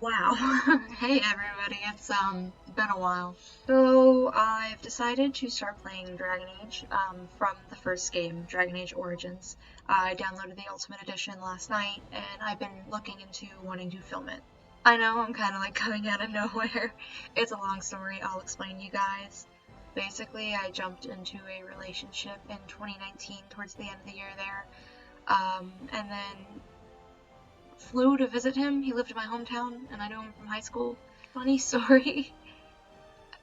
Wow. Hey everybody, it's been a while. So I've decided to start playing Dragon Age from the first game, Dragon Age Origins. I downloaded the Ultimate Edition last night and I've been looking into wanting to film it. I know I'm kind of like coming out of nowhere. It's a long story, I'll explain to you guys. Basically, I jumped into a relationship in 2019 towards the end of the year there. And then flew to visit him. He lived in my hometown, and I knew him from high school. Funny story.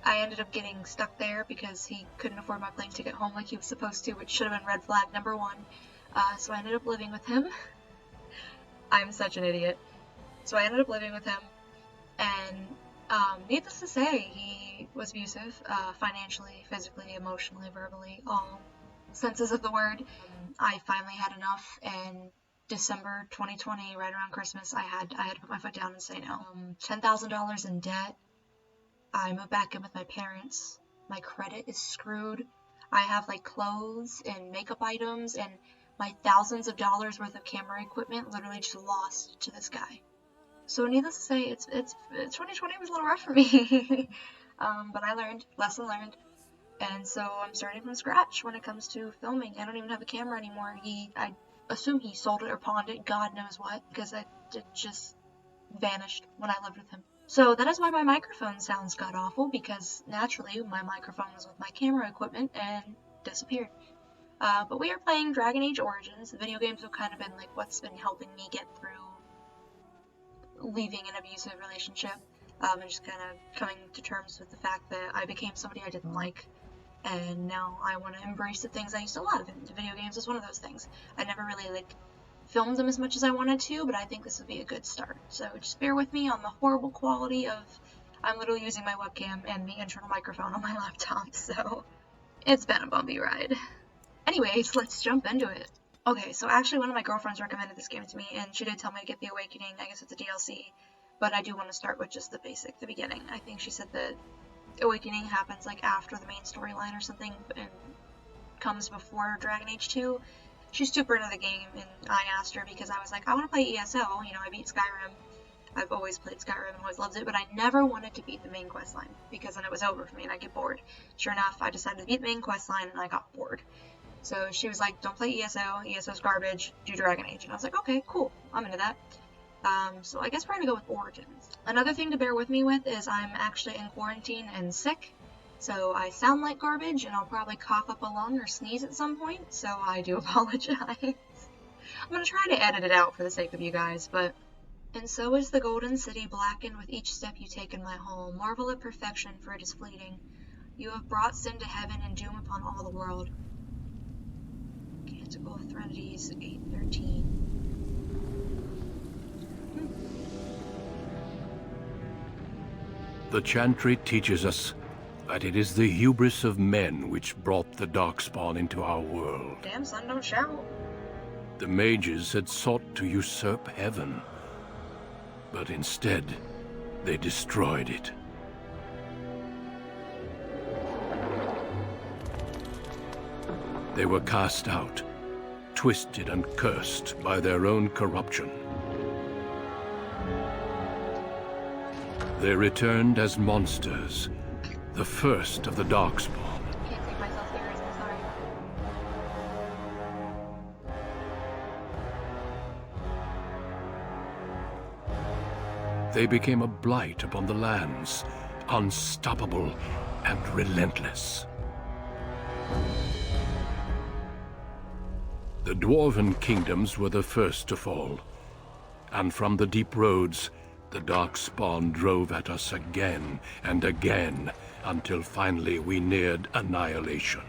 I ended up getting stuck there because he couldn't afford my plane ticket home like he was supposed to, which should have been red flag number one. So I ended up living with him. I'm such an idiot. So I ended up living with him, and needless to say, he was abusive, financially, physically, emotionally, verbally, all senses of the word. I finally had enough, and December 2020, right around Christmas, I had to put my foot down and say no. $10,000 in debt. I moved back in with my parents. My credit is screwed. I have like clothes and makeup items and my thousands of dollars worth of camera equipment literally just lost to this guy. So needless to say, it's 2020 was a little rough for me. But I learned, lesson learned. And so I'm starting from scratch when it comes to filming. I don't even have a camera anymore. I assume he sold it or pawned it, God knows what, because it just vanished when I lived with him. So that is why my microphone sounds god-awful, because naturally my microphone was with my camera equipment and disappeared. But we are playing Dragon Age Origins. The video games have kind of been like what's been helping me get through leaving an abusive relationship, and just kind of coming to terms with the fact that I became somebody I didn't like. And now I want to embrace the things I used to love, and video games is one of those things. I never really filmed them as much as I wanted to, but I think this would be a good start. So just bear with me on the horrible quality of, I'm literally using my webcam and the internal microphone on my laptop, so it's been a bumpy ride. Anyways, let's jump into it. Okay, so actually one of my girlfriends recommended this game to me, and she did tell me to get the Awakening. I guess it's a DLC, but I do want to start with just the beginning. I think she said that Awakening happens like after the main storyline or something and comes before Dragon Age 2. She's super into the game, and I asked her because I was like, I want to play ESO, you know, I beat Skyrim. I've always played Skyrim and always loved it, but I never wanted to beat the main quest line because then it was over for me and I'd get bored. Sure enough, I decided to beat the main quest line and I got bored. So she was like, don't play ESO, ESO's garbage, do Dragon Age. And I was like, okay, cool, I'm into that. So I guess we're gonna go with Origins. Another thing to bear with me with is I'm actually in quarantine and sick, so I sound like garbage and I'll probably cough up a lung or sneeze at some point, so I do apologize. I'm gonna try to edit it out for the sake of you guys, but... And so is the golden city blackened with each step you take in my hall. Marvel at perfection, for it is fleeting. You have brought sin to heaven and doom upon all the world. Canticle of Threnodies, 8:13. The chantry teaches us that it is the hubris of men which brought the Darkspawn into our world. Damn son, don't shout. The mages had sought to usurp heaven, but instead they destroyed it. They were cast out, twisted and cursed by their own corruption. They returned as monsters, the first of the Darkspawn. Can't take myself seriously, sorry. They became a blight upon the lands, unstoppable and relentless. The dwarven kingdoms were the first to fall, and from the deep roads, the Darkspawn drove at us again and again, until finally we neared annihilation.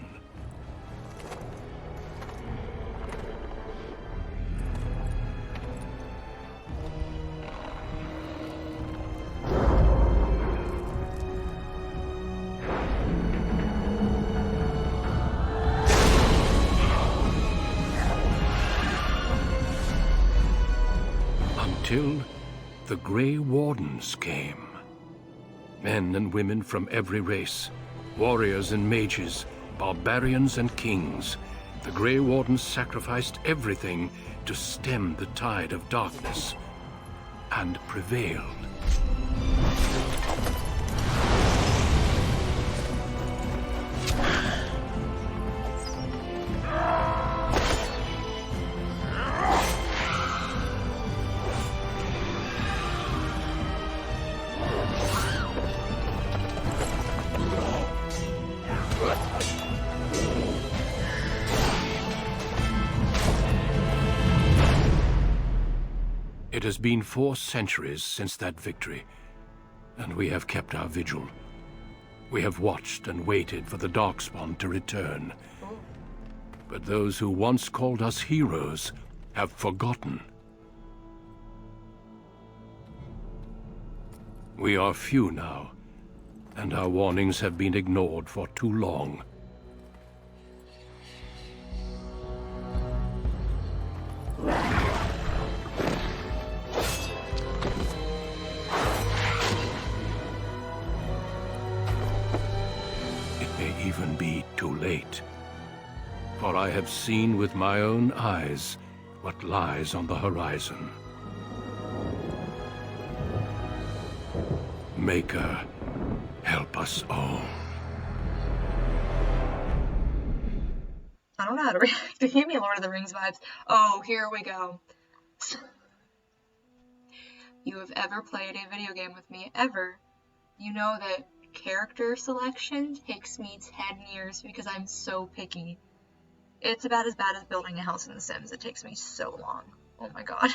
Until the Grey Wardens came. Men and women from every race, warriors and mages, barbarians and kings, the Grey Wardens sacrificed everything to stem the tide of darkness, and prevailed. It has been 4 centuries since that victory, and we have kept our vigil. We have watched and waited for the Darkspawn to return. But those who once called us heroes have forgotten. We are few now, and our warnings have been ignored for too long. It may even be too late. For I have seen with my own eyes what lies on the horizon. Maker, help us all. I don't know how to react. It gave me Lord of the Rings vibes. Oh, here we go. You have ever played a video game with me, ever, you know that character selection takes me 10 years because I'm so picky. It's about as bad as building a house in The Sims. It takes me so long. Oh my god.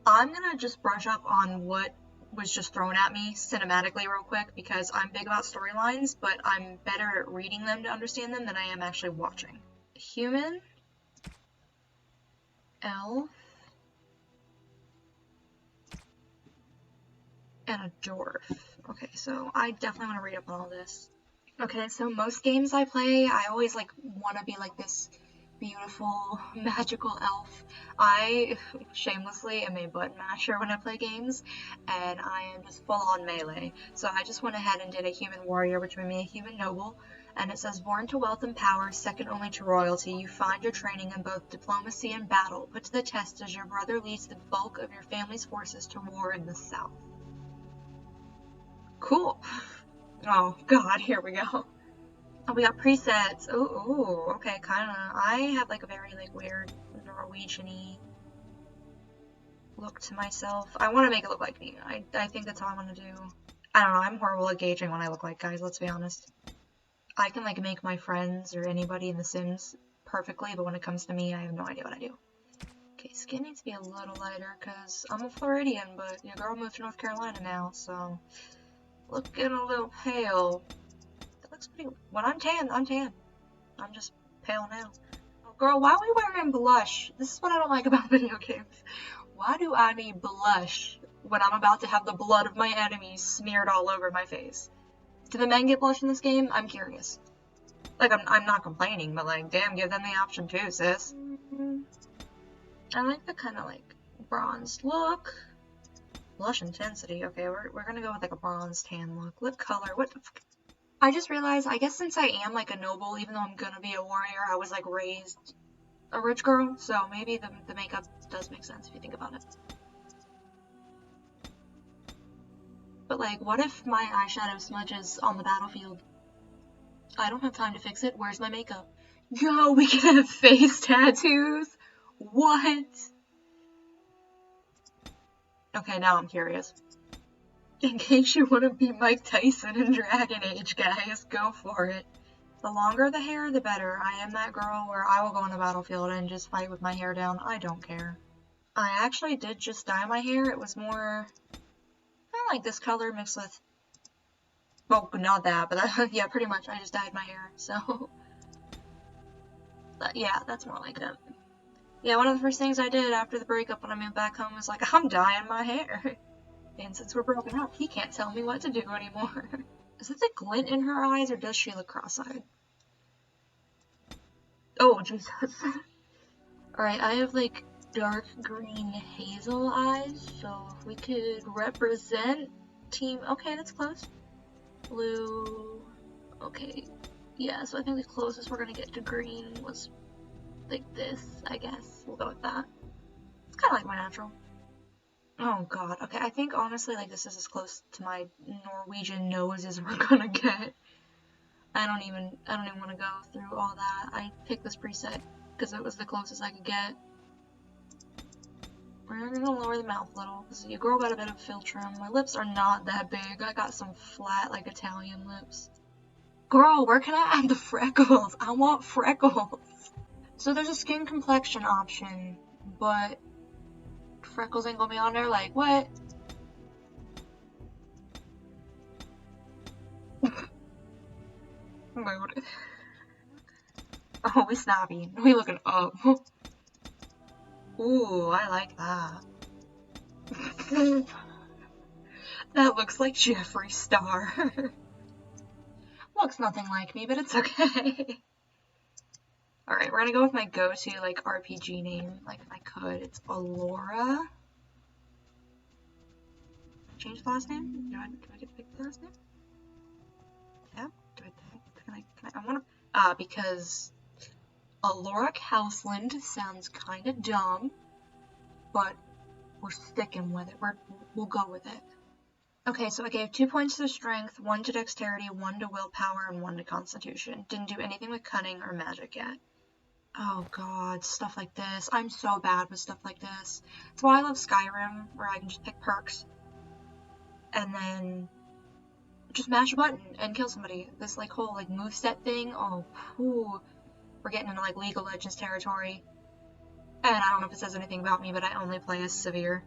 I'm gonna just brush up on what was just thrown at me cinematically real quick because I'm big about storylines, but I'm better at reading them to understand them than I am actually watching. Human, elf, and a dwarf. Okay, so I definitely want to read up on all this. Okay, so most games I play, I always like want to be like this beautiful, magical elf. I shamelessly am a button masher when I play games, and I am just full on melee. So I just went ahead and did a human warrior, which made me a human noble, and it says, born to wealth and power, second only to royalty, you find your training in both diplomacy and battle, put to the test as your brother leads the bulk of your family's forces to war in the south. Cool. Oh god, here we go. Oh, we got presets. Ooh, okay, kinda. I have like a very like weird Norwegian-y look to myself. I want to make it look like me. I think that's all I want to do. I don't know, I'm horrible at gauging what I look like, guys, let's be honest. I can like make my friends or anybody in The Sims perfectly, but when it comes to me, I have no idea what I do. Okay, skin needs to be a little lighter because I'm a Floridian, but your girl moved to North Carolina now, so looking a little pale. That looks pretty. When I'm tan, I'm tan. I'm just pale now. Oh, girl, why are we wearing blush? This is what I don't like about video games. Why do I need blush when I'm about to have the blood of my enemies smeared all over my face? Do the men get blush in this game? I'm curious. Like, I'm not complaining, but like, damn, give them the option too, sis. I like the kind of like bronze look. Blush intensity. Okay, we're gonna go with like a bronze tan look. Lip color. What the fuck? I just realized, I guess since I am like a noble, even though I'm gonna be a warrior, I was like raised a rich girl, so maybe the makeup does make sense if you think about it. But like, what if my eyeshadow smudges on the battlefield? I don't have time to fix it. Where's my makeup? Yo, we can have face tattoos? What? Okay, now I'm curious. In case you want to be Mike Tyson in Dragon Age, guys, go for it. The longer the hair, the better. I am that girl where I will go on the battlefield and just fight with my hair down. I don't care. I actually did just dye my hair. It was more, I like this color mixed with, well, not that, but yeah, pretty much. I just dyed my hair, so. But yeah, that's more like it. Yeah, one of the first things I did after the breakup when I moved back home was like, I'm dyeing my hair. And since we're broken up, he can't tell me what to do anymore. Is it the glint in her eyes, or does she look cross-eyed? Oh, Jesus. Alright, I have, like, dark green hazel eyes, so we could represent team... Okay, that's close. Blue... Okay. Yeah, so I think the closest we're gonna get to green was, like, this, I guess. We'll go with that. It's kind of like my natural. Oh god, okay, I think honestly, like, this is as close to my Norwegian nose as we're gonna get. I don't even want to go through all that. I picked this preset because it was the closest I could get. We're gonna lower the mouth a little, because your girl got a bit of philtrum. My lips are not that big. I got some flat, like, Italian lips. Girl, where can I add the freckles? I want freckles! So there's a skin complexion option, but Freckles ain't gonna be on there, like, what? Mood. Oh, we snappy. We looking up. Ooh, I like that. That looks like Jeffree Star. Looks nothing like me, but it's okay. Alright, we're gonna go with my go-to, like, RPG name. Like, if I could, it's Allora. Change the last name? Do I get to pick the last name? Yeah? I wanna... because Allora Houseland sounds kinda dumb, but we're sticking with it. We'll go with it. Okay, so I gave 2 points to strength, 1 to dexterity, 1 to willpower, and 1 to constitution. Didn't do anything with cunning or magic yet. Oh god, stuff like this. I'm so bad with stuff like this. That's why I love Skyrim, where I can just pick perks. And then just mash a button and kill somebody. This like whole like moveset thing, oh whew. We're getting into like League of Legends territory. And I don't know if it says anything about me, but I only play as Severe.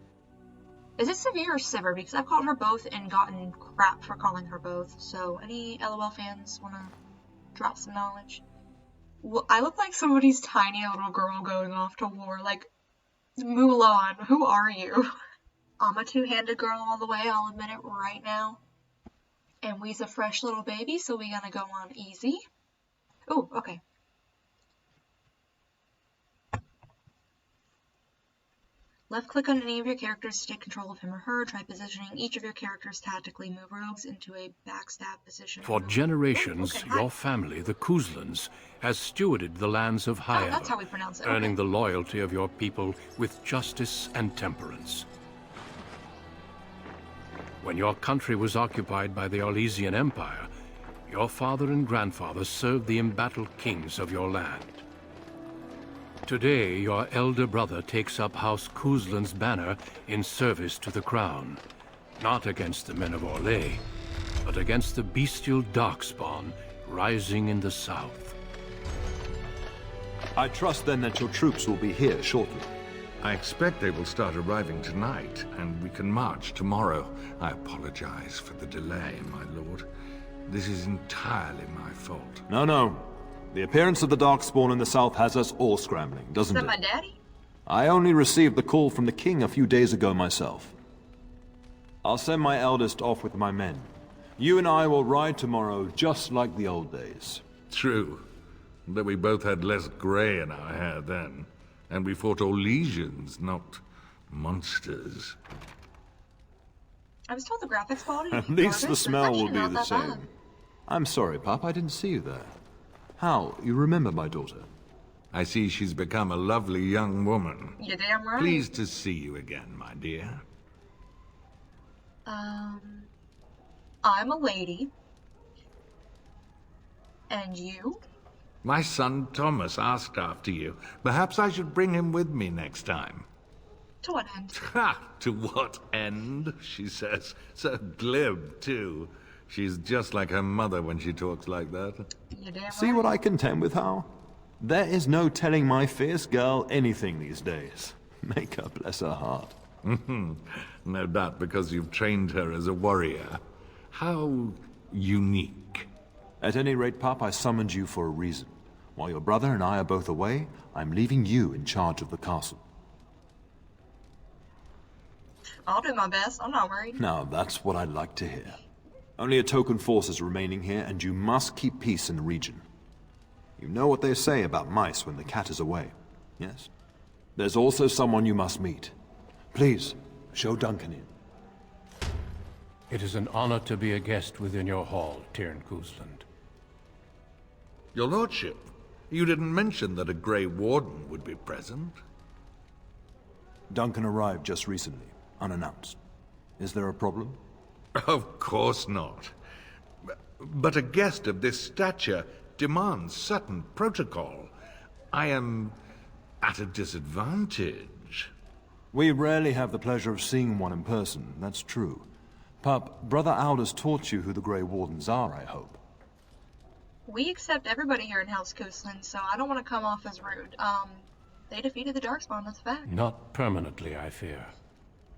Is it Severe or Sivir? Because I've called her both and gotten crap for calling her both. So any LOL fans wanna drop some knowledge? Well, I look like somebody's tiny little girl going off to war. Like, Mulan, who are you? I'm a two-handed girl all the way, I'll admit it right now. And we's a fresh little baby, so we gonna go on easy. Oh, okay. Left-click on any of your characters to take control of him or her. Try positioning each of your characters tactically. Move rogues into a backstab position. For generations, your family, the Kuzlans, has stewarded the lands of Oh, that's how Hyattus, we pronounce it. earning Okay. the loyalty of your people with justice and temperance. When your country was occupied by the Orlesian Empire, your father and grandfather served the embattled kings of your land. Today, your elder brother takes up House Kuzlan's banner in service to the crown, not against the men of Orlais, but against the bestial darkspawn rising in the south. I trust then that your troops will be here shortly. I expect they will start arriving tonight, and we can march tomorrow. I apologize for the delay, my lord. This is entirely my fault. No. The appearance of the Darkspawn in the south has us all scrambling, doesn't Is it? that my daddy? I only received the call from the king a few days ago myself. I'll send my eldest off with my men. You and I will ride tomorrow just like the old days. True, but we both had less gray in our hair then, and we fought Orlesians, not monsters. I was told the graphics quality would At be least the garbage, smell but it's will actually be not the that same. bad. I'm sorry, Pop, I didn't see you there. How? You remember my daughter? I see she's become a lovely young woman. You're damn right. Pleased to see you again, my dear. I'm a lady. And you? My son Thomas asked after you. Perhaps I should bring him with me next time. To what end? Ha! To what end? She says. So glib, too. She's just like her mother when she talks like that. You're damn See right. what I contend with, Hal? There is no telling my fierce girl anything these days. Make her bless her heart. No doubt because you've trained her as a warrior. How unique. At any rate, Pop, I summoned you for a reason. While your brother and I are both away, I'm leaving you in charge of the castle. I'll do my best. I'm not worried. Now, that's what I'd like to hear. Only a token force is remaining here, and you must keep peace in the region. You know what they say about mice when the cat is away, yes? There's also someone you must meet. Please, show Duncan in. It is an honor to be a guest within your hall, Tyrn Kuzland. Your lordship, you didn't mention that a Grey Warden would be present. Duncan arrived just recently, unannounced. Is there a problem? Of course not. But a guest of this stature demands certain protocol. I am at a disadvantage. We rarely have the pleasure of seeing one in person, that's true. Pup, Brother Aldous taught you who the Grey Wardens are, I hope. We accept everybody here in House Coastland, so I don't want to come off as rude. They defeated the Darkspawn, that's a fact. Not permanently, I fear.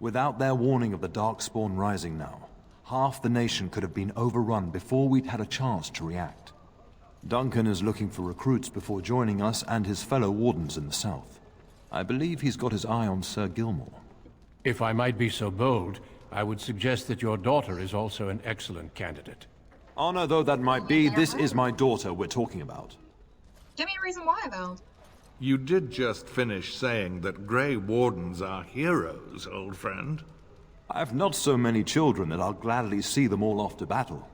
Without their warning of the Darkspawn rising now, half the nation could have been overrun before we'd had a chance to react. Duncan is looking for recruits before joining us and his fellow wardens in the south. I believe he's got his eye on Sir Gilmore. If I might be so bold, I would suggest that your daughter is also an excellent candidate. Honor though that might be, this is my daughter we're talking about. Give me a reason why, though. You did just finish saying that Grey Wardens are heroes, old friend. I've not so many children that I'll gladly see them all off to battle.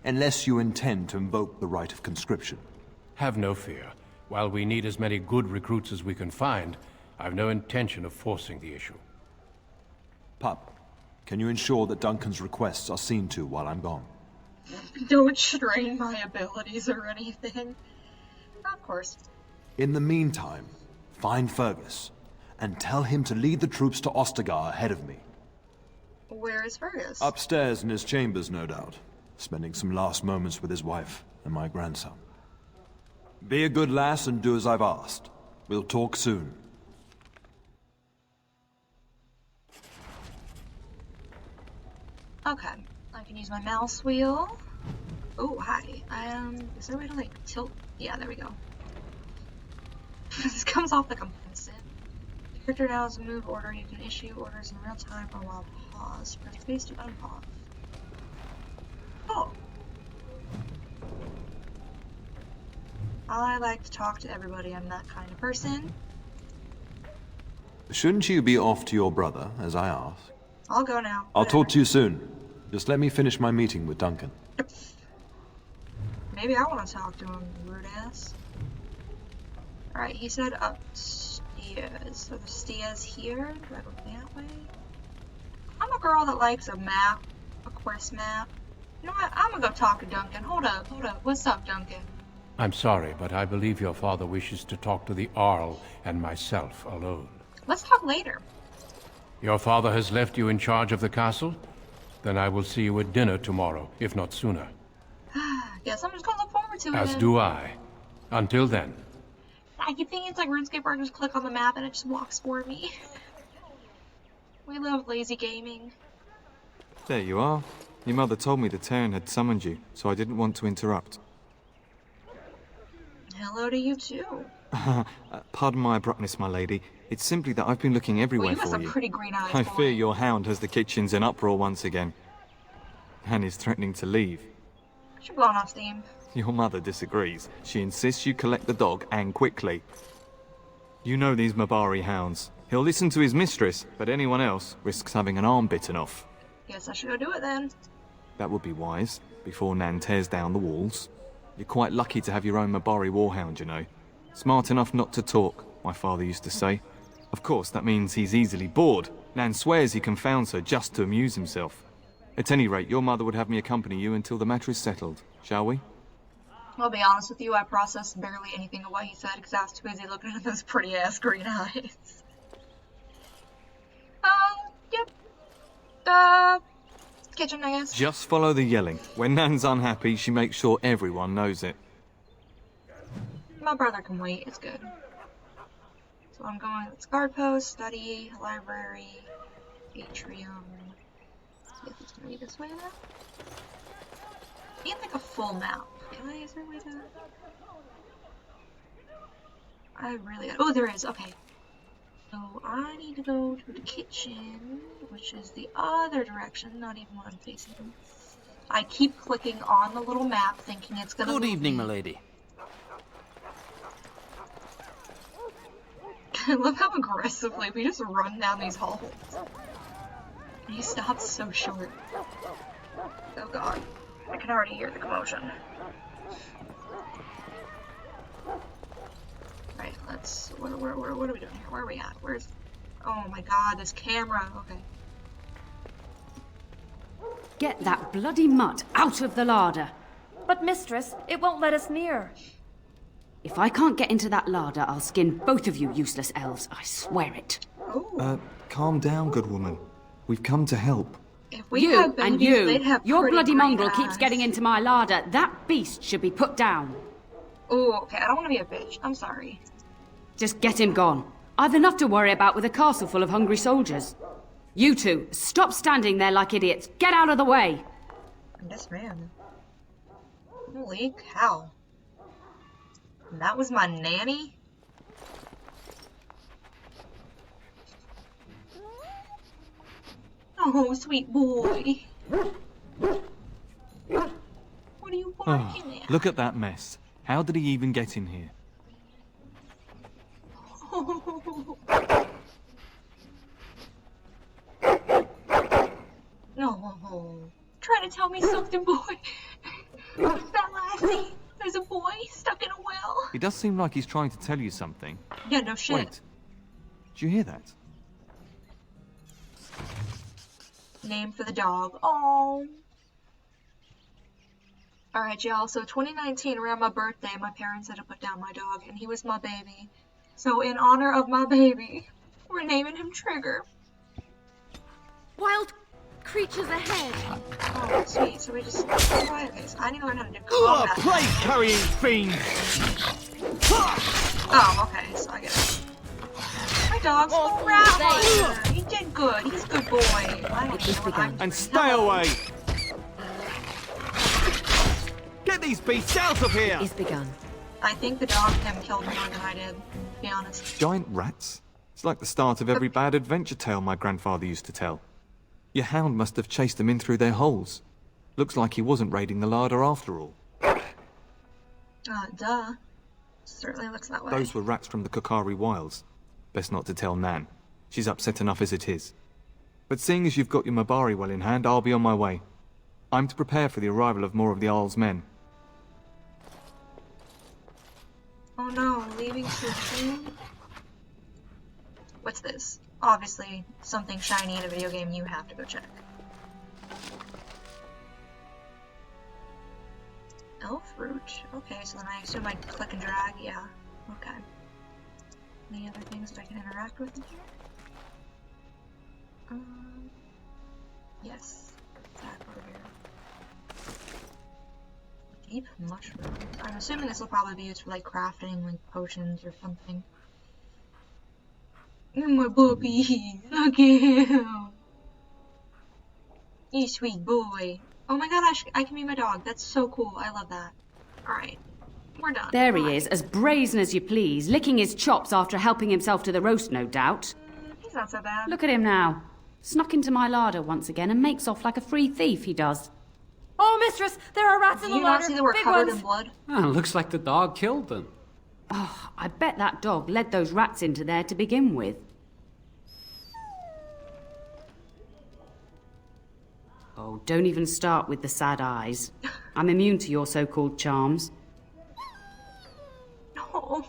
Unless you intend to invoke the right of conscription. Have no fear. While we need as many good recruits as we can find, I've no intention of forcing the issue. Pup, can you ensure that Duncan's requests are seen to while I'm gone? Don't strain my abilities or anything. Of course. In the meantime, find Fergus, and tell him to lead the troops to Ostagar ahead of me. Where is Fergus? Upstairs in his chambers, no doubt, spending some last moments with his wife and my grandson. Be a good lass and do as I've asked. We'll talk soon. Okay, I can use my mouse wheel. Oh, hi. Is there a way to, like, tilt? Yeah, there we go. This comes off like I'm constant. The character now has a move order. You can issue orders in real time or while pause. Press space to unpause. Oh. I like to talk to everybody. I'm that kind of person. Shouldn't you be off to your brother, as I asked? I'll go now. I'll talk to you soon. Just let me finish my meeting with Duncan. Maybe I want to talk to him, rude ass. Alright, he said upstairs. So the stairs here? Do I go that way? I'm a girl that likes a map, a quest map. You know what? I'm gonna go talk to Duncan. Hold up. What's up, Duncan? I'm sorry, but I believe your father wishes to talk to the Arl and myself alone. Let's talk later. Your father has left you in charge of the castle? Then I will see you at dinner tomorrow, if not sooner. Guess I'm just gonna look forward to it. As do I. Until then. I keep thinking it's like RuneScape where I just click on the map and it just walks for me. We love lazy gaming. There you are. Your mother told me the Terran had summoned you, so I didn't want to interrupt. Hello to you too. Pardon my abruptness, my lady. It's simply that I've been looking everywhere Well, you got for some you. pretty green eyes, I boy. fear your hound has the kitchens in uproar once again. And is threatening to leave. You're blowing off steam. Your mother disagrees. She insists you collect the dog, and quickly. You know these Mabari hounds. He'll listen to his mistress, but anyone else risks having an arm bitten off. Guess I should go do it then. That would be wise, before Nan tears down the walls. You're quite lucky to have your own Mabari warhound, you know. Smart enough not to talk, my father used to say. Of course, that means he's easily bored. Nan swears he confounds her just to amuse himself. At any rate, your mother would have me accompany you until the matter is settled, shall we? I'll be honest with you, I processed barely anything of what he said because I was too busy looking at those pretty ass green eyes. Yep. Kitchen, I guess. Just follow the yelling. When Nan's unhappy, she makes sure everyone knows it. My brother can wait, it's good. So I'm going with guard post, study, library, atrium. Let's see if it's gonna be this way now. I need like a full map. Is there a way to... I really... Oh, there is, okay. So I need to go to the kitchen, which is the other direction, not even what I'm facing. I keep clicking on the little map thinking it's gonna... Good evening, milady. I love how aggressively we just run down these halls. And he stops so short. Oh god. I can already hear the commotion. Right, let's... What are we doing here? Where are we at? Where's... Oh my god, this camera. Okay. Get that bloody mutt out of the larder. But mistress, it won't let us near. If I can't get into that larder, I'll skin both of you useless elves. I swear it. Oh. Calm down, good woman. We've come to help. If we You had babies, and you, they'd have your pretty bloody green mongrel eyes. keeps getting into my larder. That beast should be put down. Oh, okay, I don't want to be a bitch. I'm sorry. Just get him gone. I've enough to worry about with a castle full of hungry soldiers. You two, stop standing there like idiots. Get out of the way! Yes, ma'am. Holy cow. That was my nanny? Oh, sweet boy. What are you barking at? Look at that mess. How did he even get in here? No. Trying to tell me something, boy. That lassie. There's a boy stuck in a well. He does seem like he's trying to tell you something. Yeah, no shit. Wait. Did you hear that? Name for the dog. Oh. Alright, y'all. So 2019, around my birthday, my parents had to put down my dog, and he was my baby. So in honor of my baby, we're naming him Trigger. Wild creatures ahead. Oh, sweet. So we just... Okay, so I need to learn how to do combat. Plague-carrying fiend! Oh, okay, so I get it. My dog's a rat. He did good. He's a good boy. I don't know what I'm doing. And stay away! Get these beasts out of here! Is begun. I think the dog him killed more than I did, to be honest. Giant rats? It's like the start of every bad adventure tale my grandfather used to tell. Your hound must have chased them in through their holes. Looks like he wasn't raiding the larder after all. Duh. Certainly looks that way. Those were rats from the Kokari Wilds. Best not to tell Nan. She's upset enough as it is. But seeing as you've got your Mabari well in hand, I'll be on my way. I'm to prepare for the arrival of more of the Jarl's men. Oh no, leaving too soon? What's this? Obviously, something shiny in a video game you have to go check. Elf root. Okay, so then I assume I click and drag. Yeah. Okay. Any other things that I can interact with in here? Yes. Back over here. Deep mushroom. I'm assuming this will probably be used for like crafting, like potions or something. My puppy, look at him. You sweet boy. Oh my god, I can be my dog. That's so cool. I love that. Alright, we're done. There he is, as brazen as you please, licking his chops after helping himself to the roast, no doubt. He's not so bad. Look at him now. Snuck into my larder once again and makes off like a free thief, he does. Oh, mistress, there are rats in Do the you not larder. see that we're Big covered ones. in blood? Oh, looks like the dog killed them. Oh, I bet that dog led those rats into there to begin with. Oh, don't even start with the sad eyes. I'm immune to your so-called charms. No.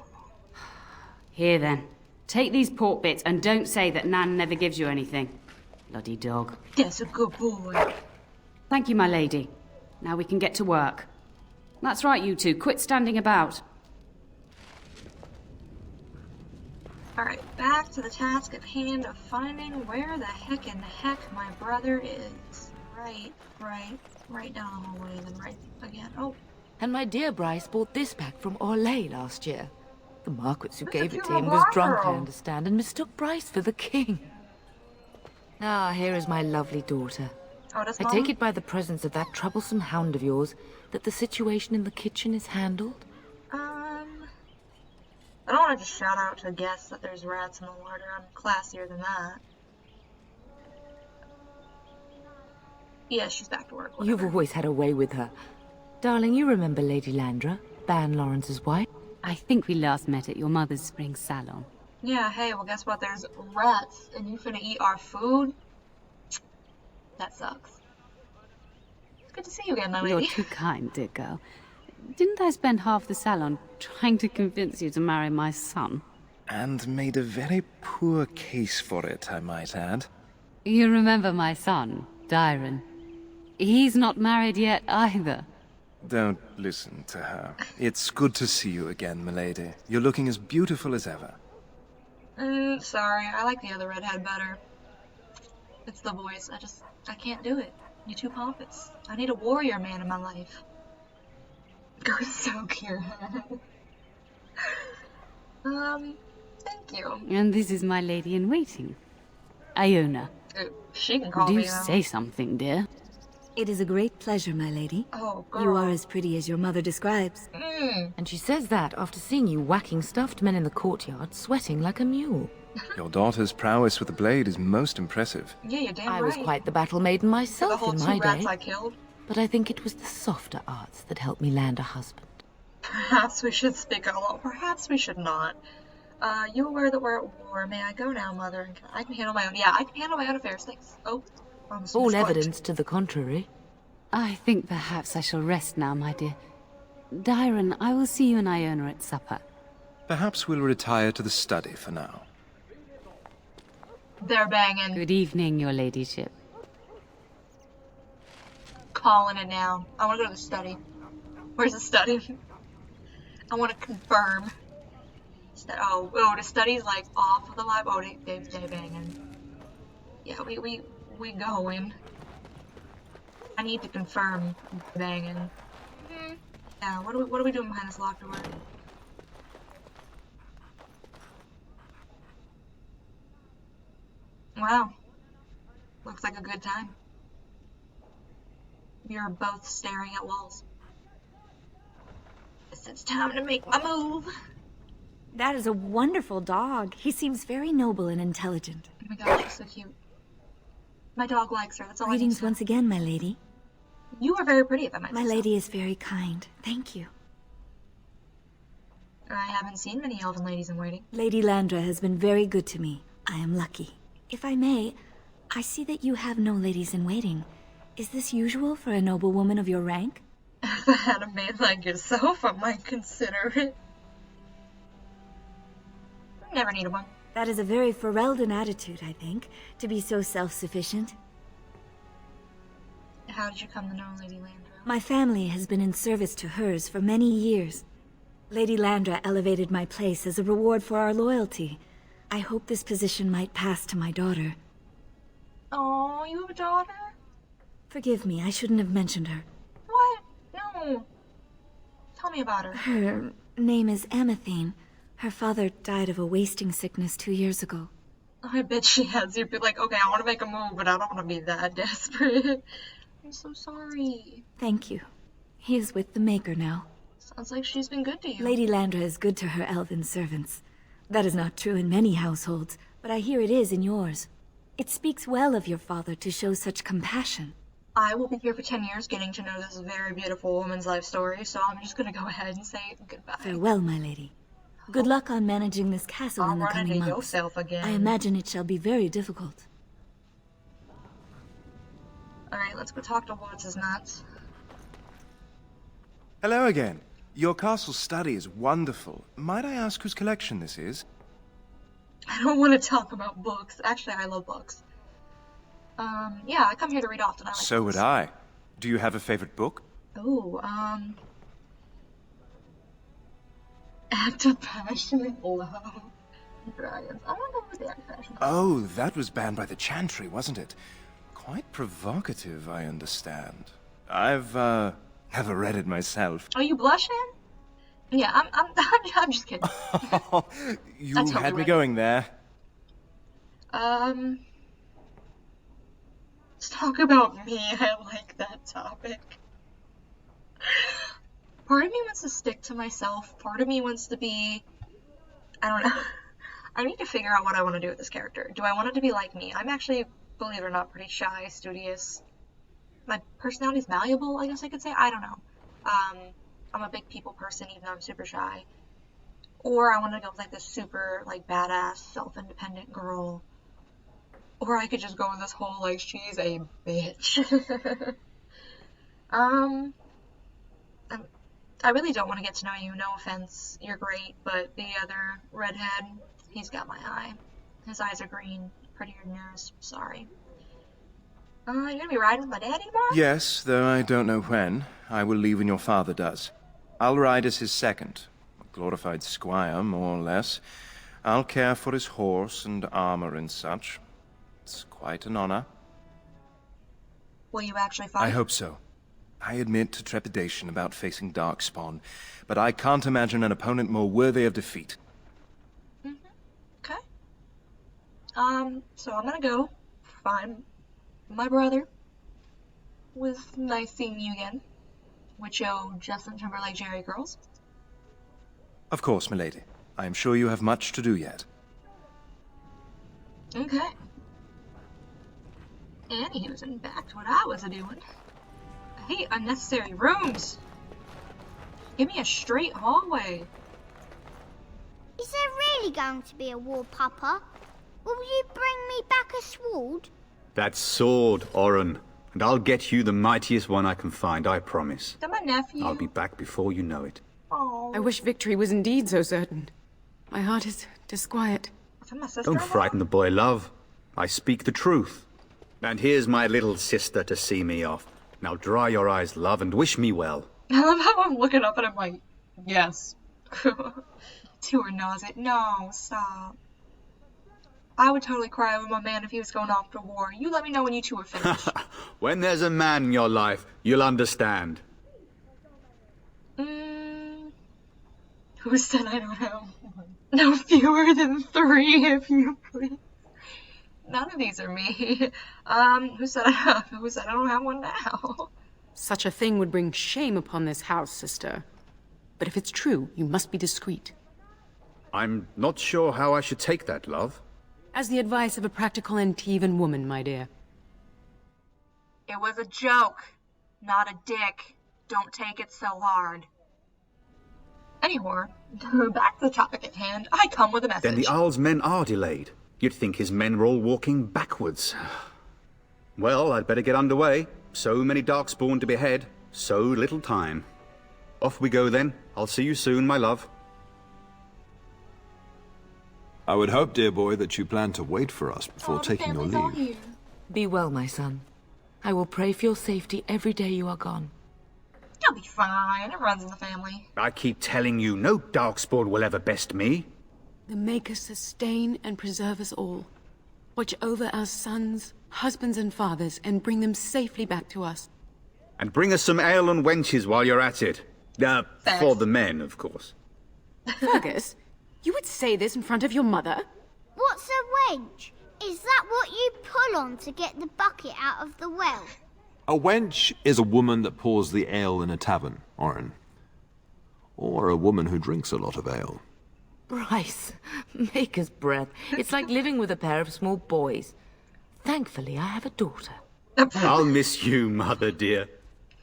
Here then, take these pork bits and don't say that Nan never gives you anything. Bloody dog. That's a good boy. Thank you, my lady. Now we can get to work. That's right, you two. Quit standing about. Alright, back to the task at hand of finding where the heck my brother is. Right down the hallway and then right again. Oh. And my dear Bryce bought this back from Orlais last year. The Marquis who Look gave at it to you, him was drunk, I Alora. understand, and mistook Bryce for the king. Ah, here is my lovely daughter. Oh, that's I take it by the presence of that troublesome hound of yours that the situation in the kitchen is handled? I don't want to just shout out to guests that there's rats in the larder. I'm classier than that. Yeah, she's back to work. You've Whatever. always had a way with her. Darling, you remember Lady Landra, Ban Lawrence's wife? I think we last met at your mother's spring salon. Yeah, hey, well guess what? There's rats and you finna eat our food? That sucks. It's good to see you again, my You're lady. too kind, dear girl. Didn't I spend half the salon trying to convince you to marry my son? And made a very poor case for it, I might add. You remember my son, Dyron. He's not married yet either. Don't listen to her. It's good to see you again, milady. You're looking as beautiful as ever. Sorry, I like the other redhead better. It's the voice. I can't do it. You're too pompous. I need a warrior man in my life. You're so cute. Thank you. And this is my lady in waiting, Iona. She can call Do me say something, dear. It is a great pleasure, my lady. Oh, girl. You are as pretty as your mother describes. And she says that after seeing you whacking stuffed men in the courtyard, sweating like a mule. Your daughter's prowess with the blade is most impressive. Yeah, you're damn I right. was quite the battle maiden The myself whole in two my rats day. I killed. But I think it was the softer arts that helped me land a husband. Perhaps we should speak out loud. Perhaps we should not. You aware that we're at war? May I go now, mother? I can handle my own. Yeah, I can handle my own affairs. Thanks. Oh, almost All misclicked. evidence to the contrary. I think perhaps I shall rest now, my dear. Dyron, I will see you and Iona at supper. Perhaps we'll retire to the study for now. They're banging. Good evening, your ladyship. Calling it now. I want to go to the study. Where's the study? I want to confirm. Oh, the study's like off of the lab. Oh, they banging. Yeah, we going. I need to confirm banging. Yeah, what are we doing behind this locked door? Wow. Looks like a good time. We are both staring at walls. It's time to make my move. That is a wonderful dog. He seems very noble and intelligent. Oh my gosh, she's so cute. My dog likes her. That's all I need Greetings to know. once again, my lady. You are very pretty, if I might My say so. lady is very kind. Thank you. I haven't seen many elven ladies in waiting. Lady Landra has been very good to me. I am lucky. If I may, I see that you have no ladies in waiting. Is this usual for a noble woman of your rank? If I had a man like yourself, I might consider it. Never needed one. That is a very Ferelden attitude, I think, to be so self-sufficient. How did you come to know Lady Landra? My family has been in service to hers for many years. Lady Landra elevated my place as a reward for our loyalty. I hope this position might pass to my daughter. Oh, you have a daughter? Forgive me, I shouldn't have mentioned her. What? No. Tell me about her. Her name is Amathine. Her father died of a wasting sickness 2 years ago. I bet she has. You'd be like, okay, I want to make a move, but I don't want to be that desperate. I'm so sorry. Thank you. He is with the Maker now. Sounds like she's been good to you. Lady Landra is good to her elven servants. That is not true in many households, but I hear it is in yours. It speaks well of your father to show such compassion. I will be here for 10 years getting to know this very beautiful woman's life story, so I'm just gonna go ahead and say goodbye. Farewell, my lady. Good luck on managing this castle I'll in the run coming into months. yourself again. I imagine it shall be very difficult. Alright, let's go talk to what's-his-nuts. Hello again. Your castle study is wonderful. Might I ask whose collection this is? I don't want to talk about books. Actually, I love books. Yeah, I come here to read often. I like So would books. I. Do you have a favorite book? Ooh, Act of Passionate Love. Dragons. I'm gonna go with the Act of Passionate Love. Oh, that was banned by the Chantry, wasn't it? Quite provocative, I understand. I've, never read it myself. Are you blushing? Yeah, I'm just kidding. You That's how had we me read it. going there. Let's talk about me. I like that topic. Part of me wants to stick to myself. Part of me wants to be... I don't know. I need to figure out what I want to do with this character. Do I want it to be like me? I'm actually, believe it or not, pretty shy, studious. My personality's malleable, I guess I could say. I don't know. I'm a big people person, even though I'm super shy. Or I want to go with like this super, like, badass, self-independent girl. Or I could just go with this whole, like, she's a bitch. I really don't want to get to know you, no offense. You're great, but the other redhead, he's got my eye. His eyes are green, prettier than yours. Sorry. You gonna be riding with my daddy tomorrow? Yes, though I don't know when. I will leave when your father does. I'll ride as his second. A glorified squire, more or less. I'll care for his horse and armor and such. It's quite an honor. Will you actually fight? I hope so. I admit to trepidation about facing Darkspawn, but I can't imagine an opponent more worthy of defeat. So I'm gonna go find my brother. Was nice seeing you again. With your Justin Timberlake Jerry girls. Of course, milady. I am sure you have much to do yet. Okay. Anywho's, and back to what I was a-doing. I hate unnecessary rooms. Give me a straight hallway. Is there really going to be a war, Papa? Will you bring me back a sword? That sword, Oren. And I'll get you the mightiest one I can find, I promise. Is that my nephew? I'll be back before you know it. Oh. I wish victory was indeed so certain. My heart is disquiet. Is that my sister? Don't frighten the boy, love. I speak the truth. And here's my little sister to see me off. Now dry your eyes, love, and wish me well. I love how I'm looking up and I'm like, yes. To her nausea. No, stop. I would totally cry with my man if he was going off to war. You let me know when you two are finished. When there's a man in your life, you'll understand. Who said I don't have one? No fewer than 3, if you please. None of these are me. Who said I don't have one now? Such a thing would bring shame upon this house, sister. But if it's true, you must be discreet. I'm not sure how I should take that, love. As the advice of a practical Antivan woman, my dear. It was a joke, not a dick. Don't take it so hard. Anywho, back to the topic at hand. I come with a message. Then the Jarl's men are delayed. You'd think his men were all walking backwards. Well, I'd better get underway. So many Darkspawn to behead, so little time. Off we go then. I'll see you soon, my love. I would hope, dear boy, that you plan to wait for us before taking your leave. Be well, my son. I will pray for your safety every day you are gone. You'll be fine. It runs in the family. I keep telling you, no Darkspawn will ever best me. The Maker sustain and preserve us all. Watch over our sons, husbands and fathers, and bring them safely back to us. And bring us some ale and wenches while you're at it. For the men, of course. Fergus, you would say this in front of your mother? What's a wench? Is that what you pull on to get the bucket out of the well? A wench is a woman that pours the ale in a tavern, Oren. Or a woman who drinks a lot of ale. Bryce, maker's breath. It's like living with a pair of small boys. Thankfully, I have a daughter. I'll miss you, mother dear.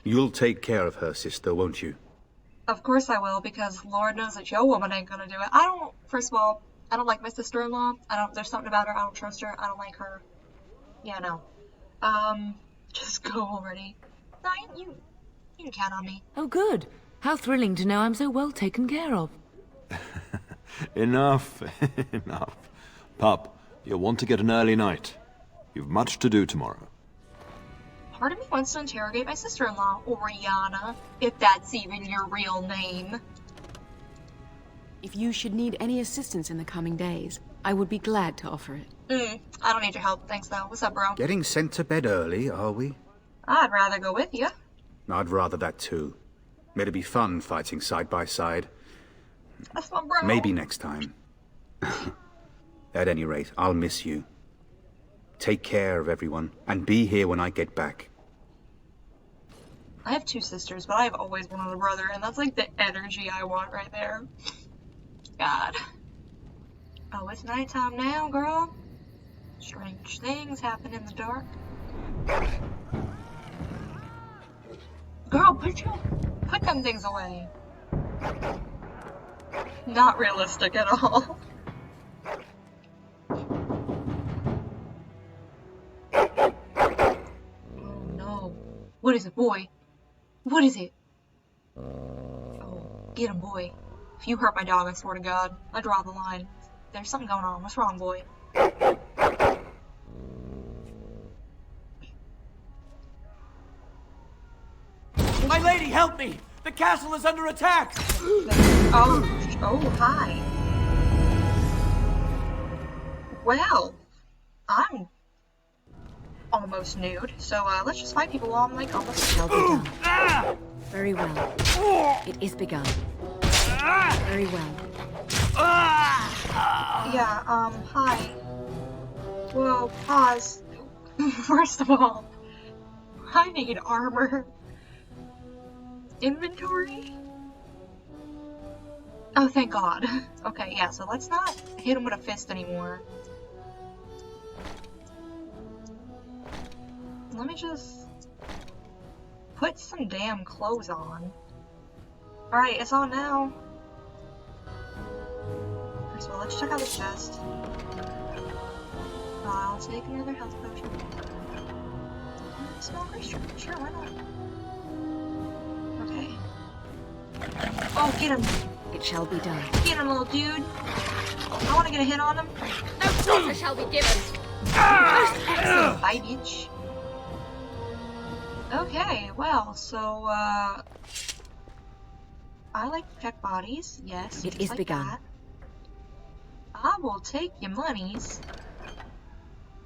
You'll take care of her, sister, won't you? Of course I will, because Lord knows that your woman ain't gonna do it. First of all, I don't like my sister-in-law. There's something about her, I don't trust her, I don't like her. Yeah, no. Just go already. No, you can count on me. Oh, good. How thrilling to know I'm so well taken care of. Enough, enough. Pup, you'll want to get an early night. You've much to do tomorrow. Part of me wants to interrogate my sister-in-law, Oriana, if that's even your real name. If you should need any assistance in the coming days, I would be glad to offer it. I don't need your help, thanks though. What's up, bro? Getting sent to bed early, are we? I'd rather go with you. I'd rather that too. It'd be fun fighting side by side. That's my bro. Maybe next time. At any rate, I'll miss you. Take care of everyone, and be here when I get back. I have 2 sisters, but I've always wanted a brother, and that's like the energy I want right there. God. Oh, it's nighttime now, girl. Strange things happen in the dark. Girl, put them things away. Not realistic at all. Oh no. What is it, boy? What is it? Oh, get him, boy. If you hurt my dog, I swear to God, I draw the line. There's something going on. What's wrong, boy? My lady, help me! The castle is under attack! Oh, hi. Well, I'm almost nude, so let's just fight people while I'm like almost Shall be done. Very well. It is begun. Very well. Yeah, hi. Whoa, pause. First of all, I need armor. Inventory? Oh, thank God. Okay, yeah, so let's not hit him with a fist anymore. Let me just put some damn clothes on. Alright, it's on now. First of all, let's check out the chest. I'll take another health potion. Small creature. Sure, why not? Okay. Oh, get him! It shall be done. Get him, little dude! I want to get a hit on him. No quarter shall be given. Excellent, bye, bitch. Okay, well, so, I like to check bodies, yes. It is like begun. That. I will take your monies.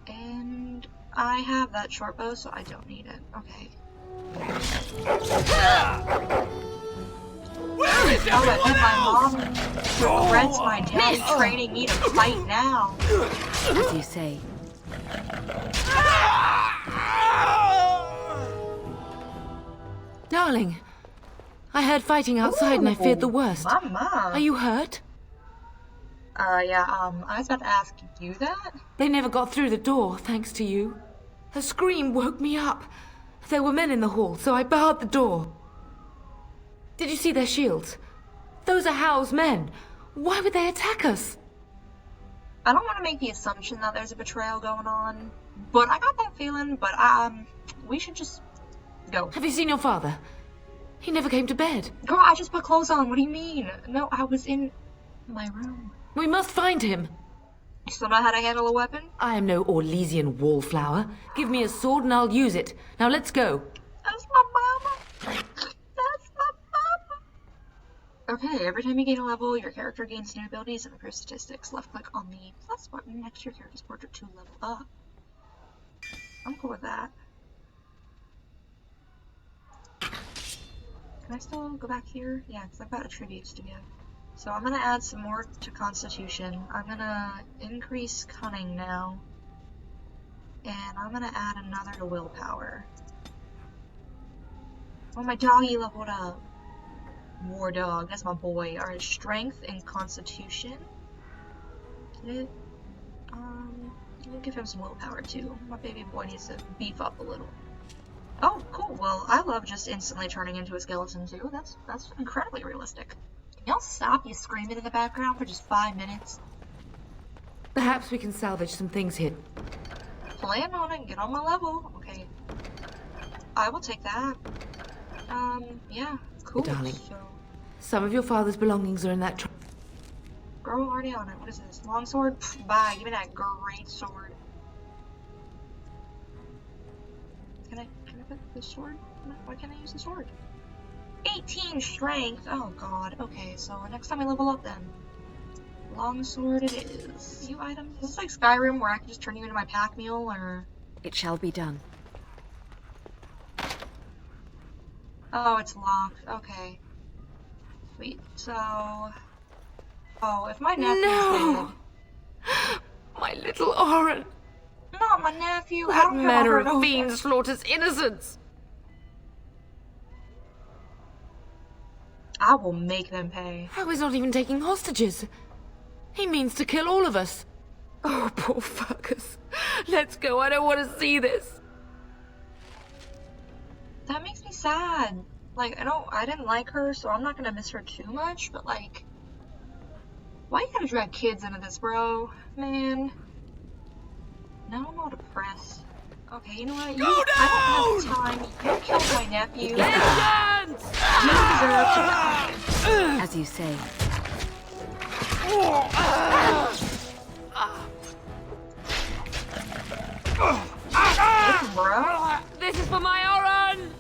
And I have that short bow, so I don't need it. Okay. Where is Oh, but then my mom regrets my dad Miss! training me to fight now. As you say. Darling, I heard fighting outside and I feared the worst. Mama. Are you hurt? Yeah, I was about to ask you that? They never got through the door, thanks to you. Her scream woke me up. There were men in the hall, so I barred the door. Did you see their shields? Those are Hal's men. Why would they attack us? I don't want to make the assumption that there's a betrayal going on, but I got that feeling, but, we should just go. Have you seen your father? He never came to bed. Girl, I just put clothes on. What do you mean? No, I was in my room. We must find him. You still know how to handle a weapon? I am no Orlesian wallflower. Give me a sword and I'll use it. Now let's go. That's my mama. That's my mama. Okay, every time you gain a level, your character gains new abilities and improves statistics. Left click on the plus button next to your character's portrait to level up. I'm cool with that. Can I still go back here? Yeah, because I've got attributes to give. So I'm gonna add some more to Constitution. I'm gonna increase Cunning now. And I'm gonna add another to Willpower. Oh, my doggy leveled up. War Dog, that's my boy. Alright, Strength and Constitution. Did it? We'll give him some Willpower too. My baby boy needs to beef up a little. Oh, cool. Well, I love just instantly turning into a skeleton too. That's incredibly realistic. Can y'all stop you screaming in the background for just 5 minutes? Perhaps we can salvage some things here. Plan on it and get on my level. Okay. I will take that. Yeah, cool. Darling, So, some of your father's belongings are in that trunk. girl, already on it. What is this? Longsword? Pfft, bye. Give me that great sword. Can I put the sword? No, why can't I use the sword? 18 strength! Oh god. Okay, so next time I level up then. Longsword it is. Few items. Is this like Skyrim where I can just turn you into my pack mule, or? It shall be done. Oh, it's locked. Okay. Sweet. So... Oh, if my nephew's No! dead... My little Oren! Not my nephew! I That don't manner care about of her. fiend slaughters innocents! I will make them pay. I was not even taking hostages. He means to kill all of us. Oh, poor fuckers. Let's go, I don't want to see this. That makes me sad. Like, I didn't like her, so I'm not gonna miss her too much, but like... Why you gotta drag kids into this, bro? Man. Now I'm all depressed. Okay, you know what? I don't have time. You killed my nephew. You deserve to die. As you say. Listen, bro. This is for my Oren!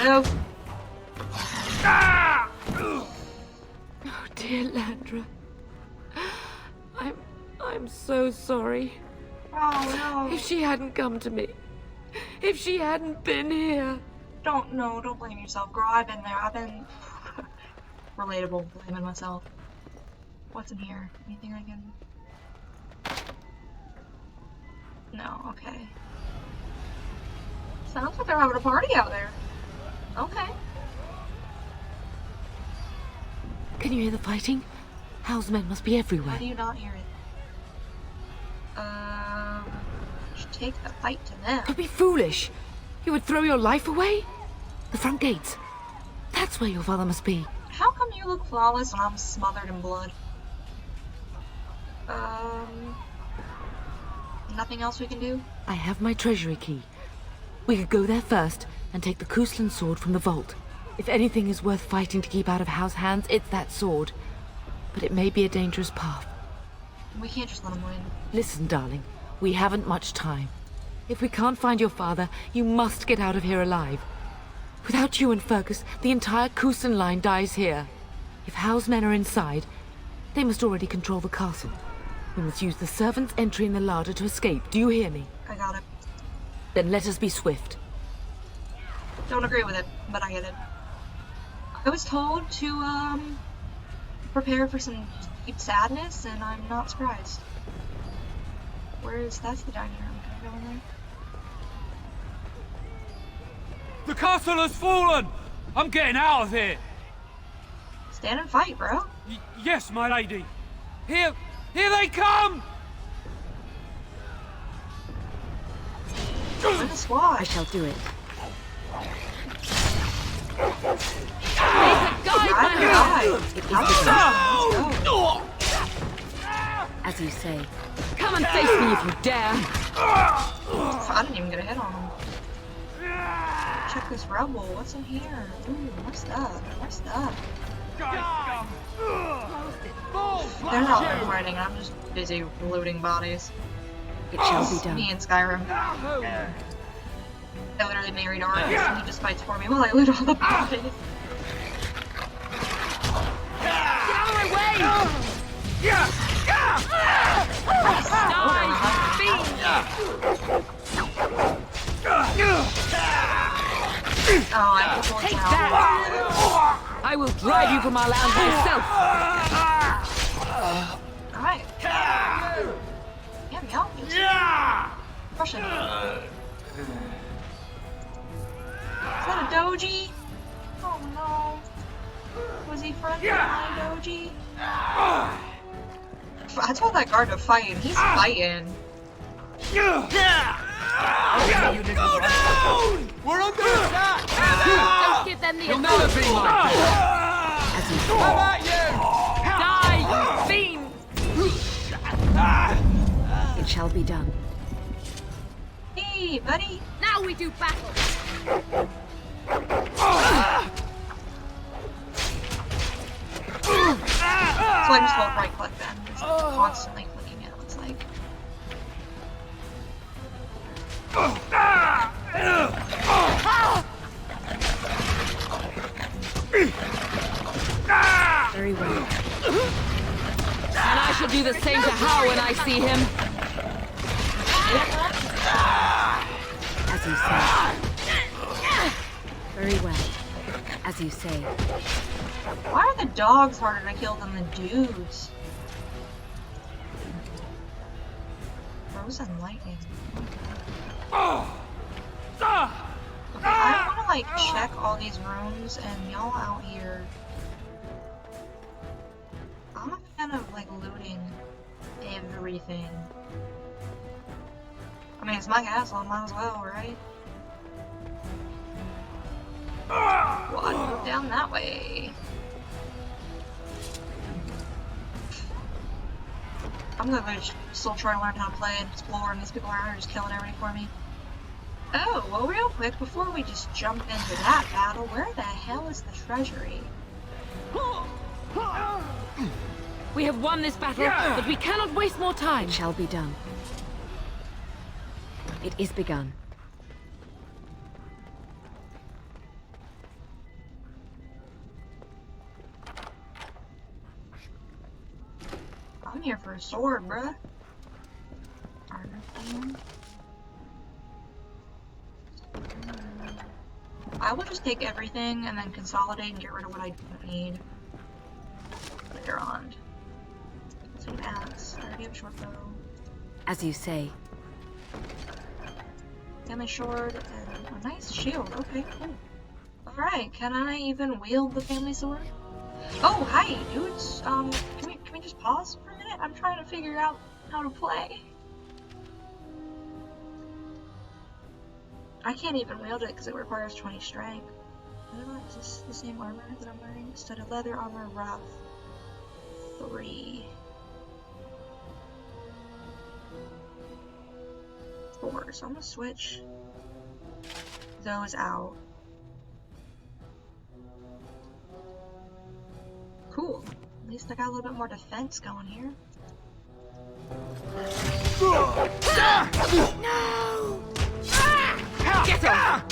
Nope. Oh, dear Landra. I'm so sorry. Oh, no. If she hadn't come to me. If she hadn't been here. Don't blame yourself, girl. I've been there. I've been... relatable, blaming myself. What's in here? Anything I can... No, okay. Sounds like they're having a party out there. Okay. Can you hear the fighting? Hal's men must be everywhere. How do you not hear it? Should take the fight to them. Don't be foolish. You would throw your life away? The front gates. That's where your father must be. How come you look flawless and I'm smothered in blood? Nothing else we can do? I have my treasury key. We could go there first and take the Kuslan sword from the vault. If anything is worth fighting to keep out of Hal's hands, it's that sword. But it may be a dangerous path. We can't just let him win. Listen, darling. We haven't much time. If we can't find your father, you must get out of here alive. Without you and Fergus, the entire Kuslan line dies here. If Hal's men are inside, they must already control the castle. We must use the servants' entry in the larder to escape. Do you hear me? I got it. Then let us be swift. Don't agree with it, but I get it. I was told to, prepare for some deep sadness, and I'm not surprised. That's the dining room. Can I go in there? The castle has fallen! I'm getting out of here! Stand and fight, bro. Yes, my lady. Here they come! Win the squad. I shall do it. As you say. Come and face me if you dare. I didn't even get a hit on him. Check this rubble. What's in here? Ooh, more stuff. More stuff. They're not fighting. I'm just busy looting bodies. It shall be done. Me and Skyrim. I literally married Argus and he just fights for me while I loot all the bodies. Get out of my way! Oh, I have to Take that! I will drive you from our land myself! Alright. Yeah, me out. Just Russian. Is that a doji? Oh no. Was he friendly with my doji? I told that guard to fight, and he's fighting. Go down! We're under attack! Don't give them the You'll never be like this! How about you? Die, you fiend! It shall be done. Hey, buddy. Now we do battle! So I just won't right click then. It's constantly clicking it, looks like. Very well. And I shall do the same to Hal when I see him. As you say. Very well. As you say. Why are the dogs harder to kill than the dudes? Frozen lightning. Okay, I want to like check all these rooms and y'all out here. I'm a fan of like looting everything. I mean, it's my castle, I might as well, right? Well, I'd move down that way. I'm gonna still try to learn how to play and explore, and these people around are just killing everybody for me. Oh, well, real quick, before we just jump into that battle, where the hell is the treasury? We have won this battle, but we cannot waste more time. It shall be done. It is begun. I'm here for a sword, bruh. Armor fan. I will just take everything and then consolidate and get rid of what I don't need later on. Let's do axe. I already have a short bow. As you say. Family sword and a nice shield. Okay, cool. Alright, can I even wield the family sword? Oh, hi, dudes. Can we just pause for a minute? I'm trying to figure out how to play. I can't even wield it because it requires 20 strength. I don't know, is this the same armor that I'm wearing? Studded leather, armor, rough. 3. 4. So I'm gonna switch those out. Cool. At least I got a little bit more defense going here. No! Get him!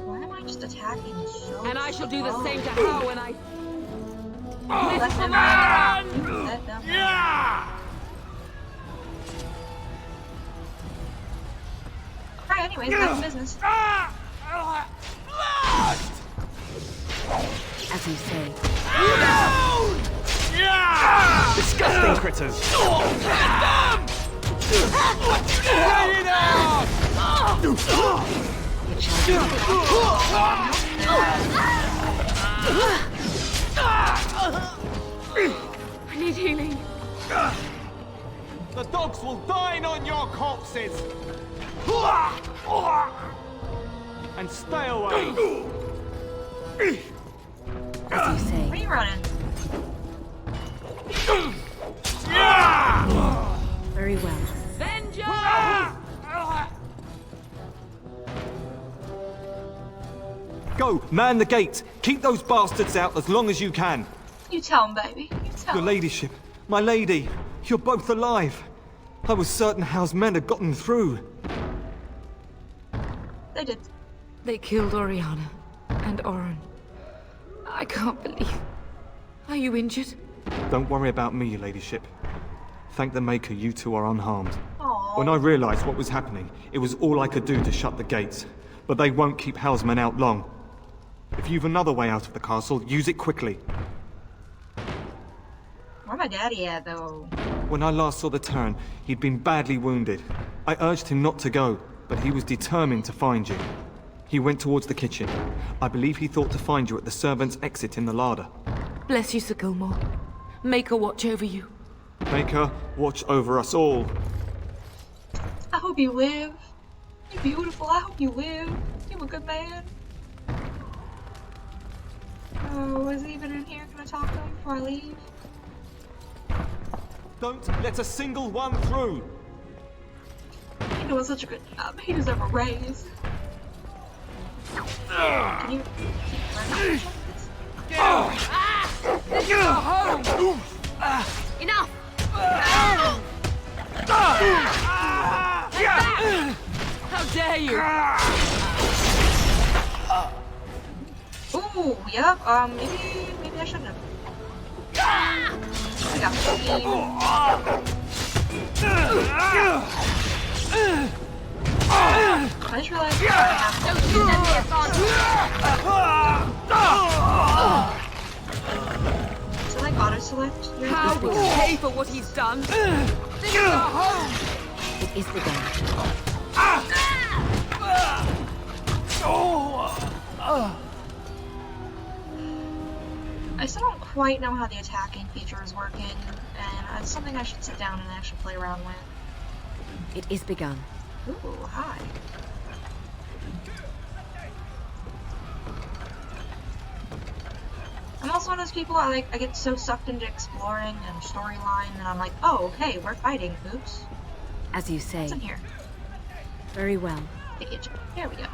Why am I just attacking so And I shall do the same to her when I... Let them run! Let them run. Alright, anyways, back to business. As you say. Disgusting critters! I need healing. The dogs will dine on your corpses! And stay away! As you say. Where are you running? Very well. Vengeance! Go, man the gate! Keep those bastards out as long as you can! You tell him, baby. You tell Your him. ladyship, my lady, you're both alive! I was certain Howe's men had gotten through. They did. They killed Oriana and Oren. I can't believe... Are you injured? Don't worry about me, your ladyship. Thank the Maker you two are unharmed. Aww. When I realized what was happening, it was all I could do to shut the gates. But they won't keep Howe's men out long. If you've another way out of the castle, use it quickly. Where my daddy at, though? When I last saw the Terran, he'd been badly wounded. I urged him not to go, but he was determined to find you. He went towards the kitchen. I believe he thought to find you at the servants' exit in the larder. Bless you, Sir Gilmore. Make her watch over you. Maker, watch over us all. I hope you live. You're beautiful. I hope you live. You're a good man. Oh, is he even in here? Can I talk to him before I leave? Don't let a single one through! He doing such a good job. He deserves a raise. Can you keep running? This is our home! Enough! How dare you! Ooh, yep. Maybe I shouldn't have. I got 15. I just realized I have Don't use any advantage. to like auto select. How will he pay for what he's done? This is our home! It is begun. I still don't quite know how the attacking feature is working, and it's something I should sit down and actually play around with. It is begun. Ooh, hi. I'm also one of those people, I get so sucked into exploring and storyline, and I'm like, oh, okay, we're fighting. Oops. As you say. What's in here? Very well. The kitchen. There we go.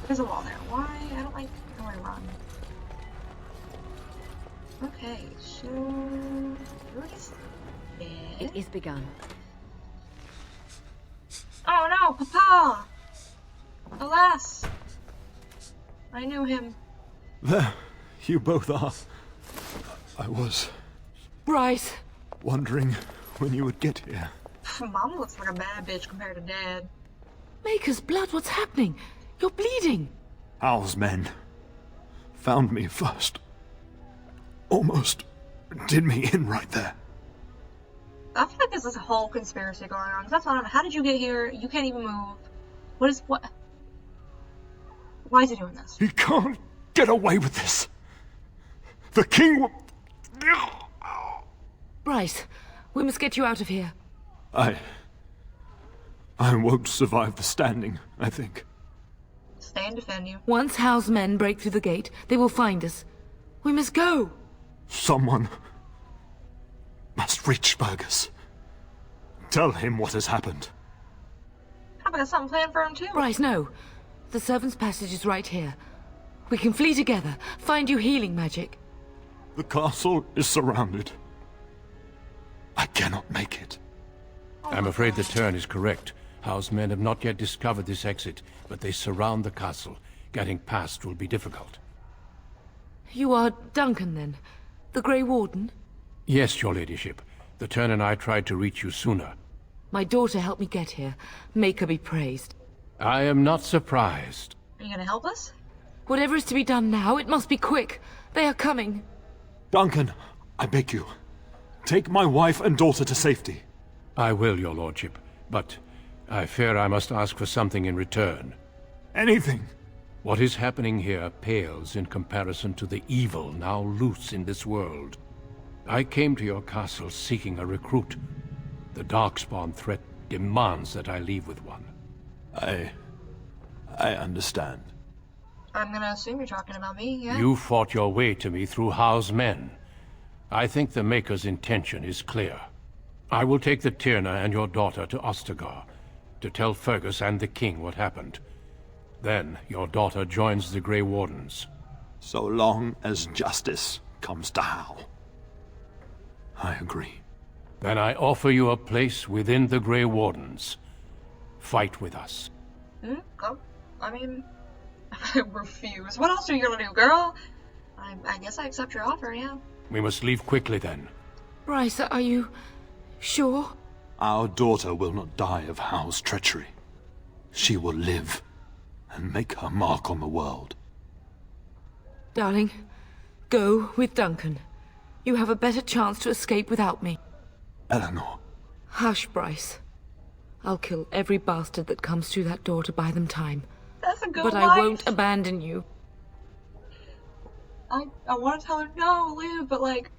There's a wall there. Why? I don't like how I run. Okay, so... Where's bed? It is begun. Oh no, Papa! Alas! I knew him. There, you both are. I was Bryce! wondering when you would get here. Mom looks like a bad bitch compared to Dad. Maker's blood, what's happening? You're bleeding! Hal's men found me first. Almost did me in right there. I feel like there's this whole conspiracy going on. 'Cause that's what I don't know. How did you get here? You can't even move. What? Why is he doing this? He can't get away with this. The king will... Bryce, we must get you out of here. I won't survive the standing, I think. Stay and defend you. Once Hal's men break through the gate, they will find us. We must go. Someone must reach Fergus. Tell him what has happened. I've got something planned for him too. Bryce, no. The servants' passage is right here. We can flee together, find you healing magic. The castle is surrounded. I cannot make it. I'm afraid the Turn is correct. Howe's men have not yet discovered this exit, but they surround the castle. Getting past will be difficult. You are Duncan, then? The Grey Warden? Yes, your ladyship. The Turn and I tried to reach you sooner. My daughter helped me get here. Make her be praised. I am not surprised. Are you gonna help us? Whatever is to be done now, it must be quick. They are coming. Duncan, I beg you. Take my wife and daughter to safety. I will, your lordship, but I fear I must ask for something in return. Anything. What is happening here pales in comparison to the evil now loose in this world. I came to your castle seeking a recruit. The Darkspawn threat demands that I leave with one. I understand. I'm gonna assume you're talking about me, yeah? You fought your way to me through Howe's men. I think the Maker's intention is clear. I will take the Tyrna and your daughter to Ostagar, to tell Fergus and the king what happened. Then your daughter joins the Grey Wardens. So long as justice comes to Hal. I agree. Then I offer you a place within the Grey Wardens. Fight with us. Go. I mean, I refuse. What else are you gonna do, girl? I guess I accept your offer, yeah. We must leave quickly then. Bryce, are you sure? Our daughter will not die of Hal's treachery. She will live and make her mark on the world. Darling, go with Duncan. You have a better chance to escape without me. Eleanor. Hush, Bryce. I'll kill every bastard that comes through that door to buy them time. That's a good But wife. I won't abandon you. I want to tell her no, live, but like,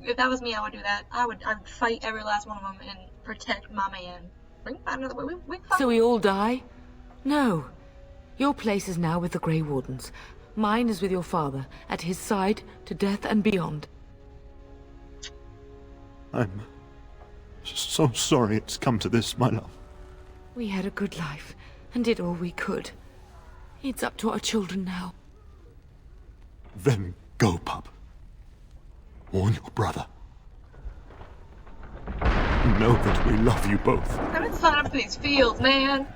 if that was me, I would do that. I would fight every last one of them and protect my man. We can find another way. We can find So we all die? No. Your place is now with the Grey Wardens. Mine is with your father, at his side, to death and beyond. I'm so sorry it's come to this, my love. We had a good life, and did all we could. It's up to our children now. Then go, pup. Warn your brother. Know that we love you both. I'm gonna sign up for these fields, man.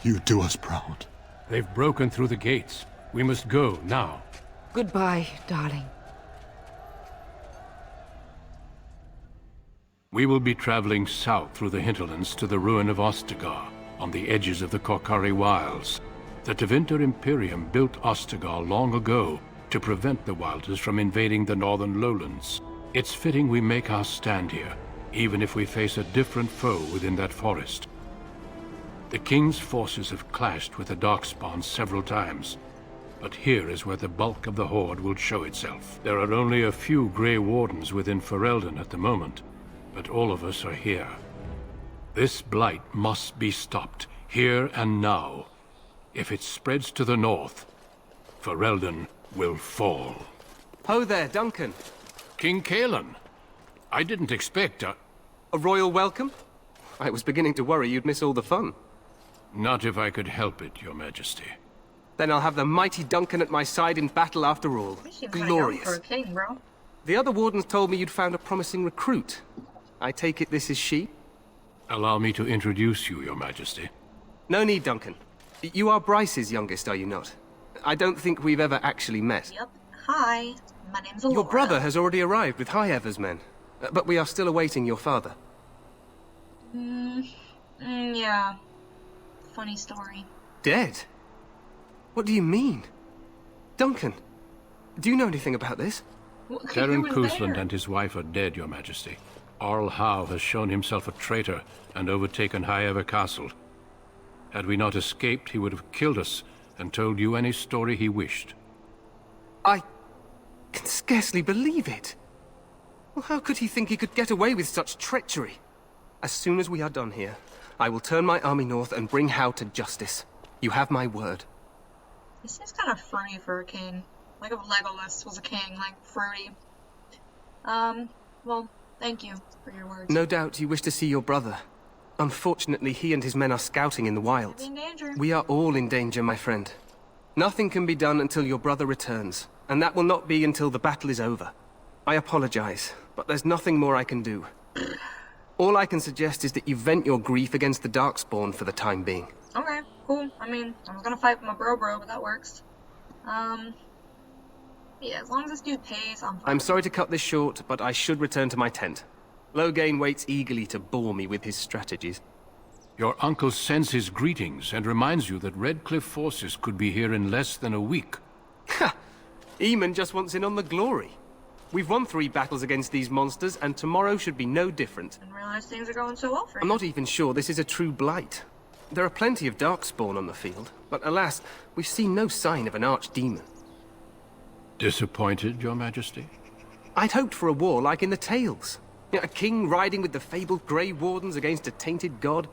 You do us proud. They've broken through the gates. We must go now. Goodbye, darling. We will be traveling south through the hinterlands to the ruin of Ostagar, on the edges of the Korkari Wilds. The Tevinter Imperium built Ostagar long ago to prevent the Wilders from invading the northern lowlands. It's fitting we make our stand here, even if we face a different foe within that forest. The King's forces have clashed with the Darkspawn several times, but here is where the bulk of the Horde will show itself. There are only a few Grey Wardens within Ferelden at the moment, but all of us are here. This blight must be stopped, here and now. If it spreads to the north, Ferelden will fall. Ho there, Duncan. King Kaelan. I didn't expect a royal welcome? I was beginning to worry you'd miss all the fun. Not if I could help it, Your Majesty. Then I'll have the mighty Duncan at my side in battle after all. Glorious. For a king, bro. The other wardens told me you'd found a promising recruit. I take it this is she? Allow me to introduce you, Your Majesty. No need, Duncan. You are Bryce's youngest, are you not? I don't think we've ever actually met. Yep. Hi, my name's Allora. Your brother has already arrived with High-Ever's men, but we are still awaiting your father. Yeah. Funny story. Dead? What do you mean? Duncan, do you know anything about this? Terran Cousland and his wife are dead, Your Majesty. Arl Howe has shown himself a traitor and overtaken Highever Castle. Had we not escaped, he would have killed us and told you any story he wished. I can scarcely believe it. Well, how could he think he could get away with such treachery? As soon as we are done here, I will turn my army north and bring Howe to justice. You have my word. This seems kind of fruity for a king. Like if Legolas was a king, like fruity. Well, thank you for your words. No doubt you wish to see your brother. Unfortunately, he and his men are scouting in the wilds. In danger. We are all in danger, my friend. Nothing can be done until your brother returns, and that will not be until the battle is over. I apologize, but there's nothing more I can do. All I can suggest is that you vent your grief against the Darkspawn for the time being. Okay, cool. I mean, I was gonna fight with my bro, but that works. Yeah, as long as this dude pays, I'm fine. I'm sorry to cut this short, but I should return to my tent. Loghain waits eagerly to bore me with his strategies. Your uncle sends his greetings and reminds you that Redcliffe forces could be here in less than a week. Ha! Eamon just wants in on the glory. We've won 3 battles against these monsters, and tomorrow should be no different. Didn't realize things are going so well for you. I'm not even sure this is a true blight. There are plenty of Darkspawn on the field, but alas, we've seen no sign of an archdemon. Disappointed, Your Majesty? I'd hoped for a war like in the tales. A king riding with the fabled Grey Wardens against a tainted god.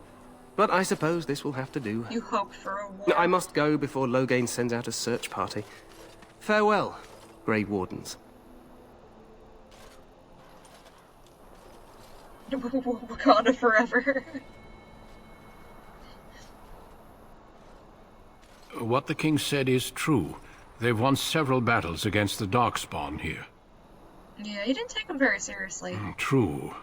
But I suppose this will have to do. You hoped for a war. I must go before Loghain sends out a search party. Farewell, Grey Wardens. Wakanda forever. What the king said is true. They've won several battles against the Darkspawn here. Yeah, you didn't take them very seriously. True.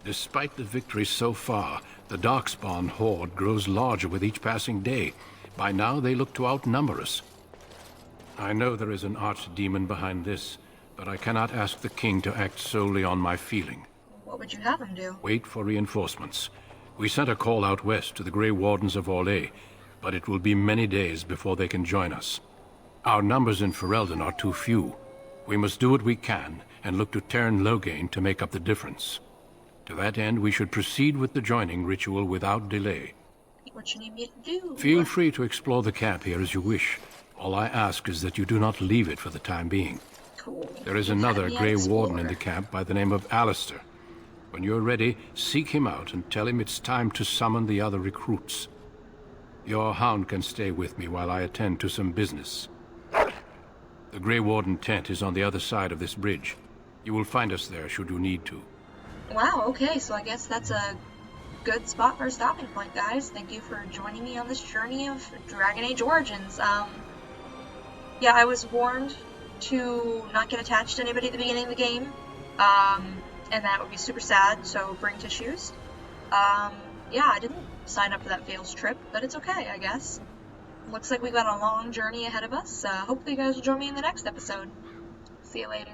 Despite the victories so far, the Darkspawn horde grows larger with each passing day. By now, they look to outnumber us. I know there is an archdemon behind this, but I cannot ask the king to act solely on my feeling. What would you have him do? Wait for reinforcements. We sent a call out west to the Grey Wardens of Orlais, but it will be many days before they can join us. Our numbers in Ferelden are too few. We must do what we can, and look to Terran Loghain to make up the difference. To that end, we should proceed with the joining ritual without delay. What you need me to do? Feel free to explore the camp here as you wish. All I ask is that you do not leave it for the time being. Cool. There is another Grey Warden in the camp by the name of Alistair. When you're ready, seek him out and tell him it's time to summon the other recruits. Your hound can stay with me while I attend to some business. The Grey Warden tent is on the other side of this bridge. You will find us there should you need to. Wow, okay, so I guess that's a good spot for a stopping point, guys. Thank you for joining me on this journey of Dragon Age Origins. Yeah, I was warned to not get attached to anybody at the beginning of the game, and that would be super sad, so bring tissues. Yeah, I didn't sign up for that Vales trip, but it's okay, I guess. Looks like we've got a long journey ahead of us. Hopefully you guys will join me in the next episode. See you later.